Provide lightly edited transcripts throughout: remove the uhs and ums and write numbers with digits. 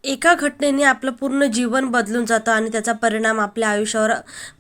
एका घटनेने आपलं पूर्ण जीवन बदलून जातं आणि त्याचा परिणाम आपल्या आयुष्यावर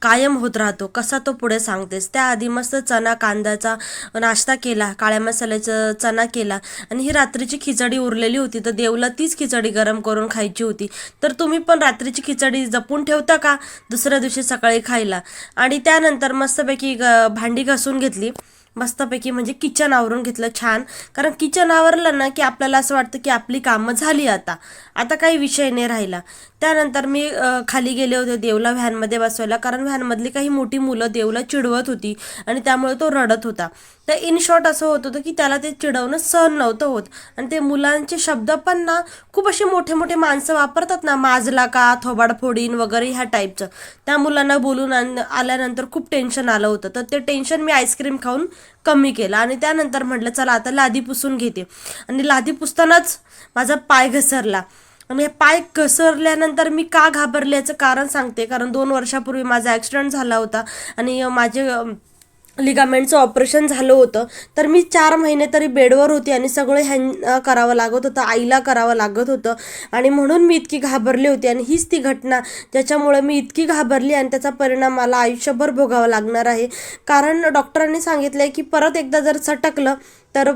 कायम होत राहतो. कसा तो पुढे सांगतेस. त्याआधी मस्त चणा कांद्याचा नाश्ता केला, काळ्या मसाल्याचा चणा केला आणि ही रात्रीची खिचडी उरलेली होती, तर देवला तीच खिचडी गरम करून खायची होती. तर तुम्ही पण रात्रीची खिचडी जपून ठेवता का दुसऱ्या दिवशी सकाळी खायला? आणि त्यानंतर मस्तपैकी भांडी घासून घेतली, मस्तपैकी म्हणजे किचन आवरून घेतलं छान. कारण किचन आवरलं ना की आपल्याला असं वाटतं की आपली कामं झाली, आता आता काही विषय नाही राहिला. त्यानंतर मी खाली गेले होते देवला व्हॅनमध्ये बसवायला, कारण व्हॅनमधली काही मोठी मुलं देवला चिडवत होती आणि त्यामुळे तो रडत होता. तर इन शॉर्ट असं होत होतं की त्याला ते चिडवणं सहन नव्हतं होत. आणि ते मुलांचे शब्द पण ना खूप असे मोठे मोठे माणसं वापरतात ना, माजला का, थोबाड फोडीन वगैरे ह्या टाईपचं. त्या मुलांना बोलून आल्यानंतर खूप टेन्शन आलं होतं. तर ते टेन्शन मी आईस्क्रीम खाऊन कमी केलं आणि त्यानंतर म्हटलं चला आता लादी पुसून घेते. आणि लादी पुसतानाच माझा पाय घसरला. आणि हे पाय घसरल्यानंतर मी का घाबरले याचं कारण सांगते. कारण 2 वर्षापूर्वी माझा ॲक्सिडेंट झाला होता आणि माझे लिगामेंटचं ऑपरेशन झालं होतं. तर मी 4 महिने तरी बेडवर होती आणि सगळं ह्यांना करावं लागत होतं, आईला करावं लागत होतं. आणि म्हणून मी इतकी घाबरली होती. आणि हीच ती घटना ज्याच्यामुळे मी इतकी घाबरली आणि त्याचा परिणाम मला आयुष्यभर भोगावा लागणार आहे. कारण डॉक्टरांनी सांगितलं आहे की परत एकदा जर सटकलं तर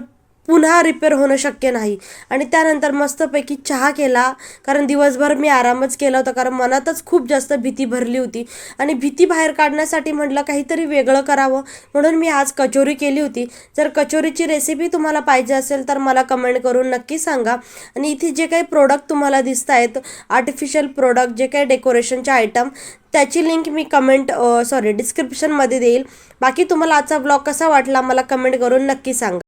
पुन्हा रिपेअर होणं शक्य नाही. आणि त्यानंतर मस्तपैकी चहा केला, कारण दिवसभर मी आरामच केला होता, कारण मनातच खूप जास्त भीती भरली होती. आणि भीती बाहेर काढण्यासाठी म्हटलं काहीतरी वेगळं करावं, म्हणून मी आज कचोरी केली होती. जर कचोरीची रेसिपी तुम्हाला पाहिजे असेल तर मला कमेंट करून नक्की सांगा. आणि इथे जे काही प्रोडक्ट तुम्हाला दिसत आहेत, आर्टिफिशियल प्रोडक्ट, जे काही डेकोरेशनचे आयटम, त्याची लिंक मी डिस्क्रिप्शनमध्ये देईल. बाकी तुम्हाला आजचा ब्लॉग कसा वाटला मला कमेंट करून नक्की सांगा.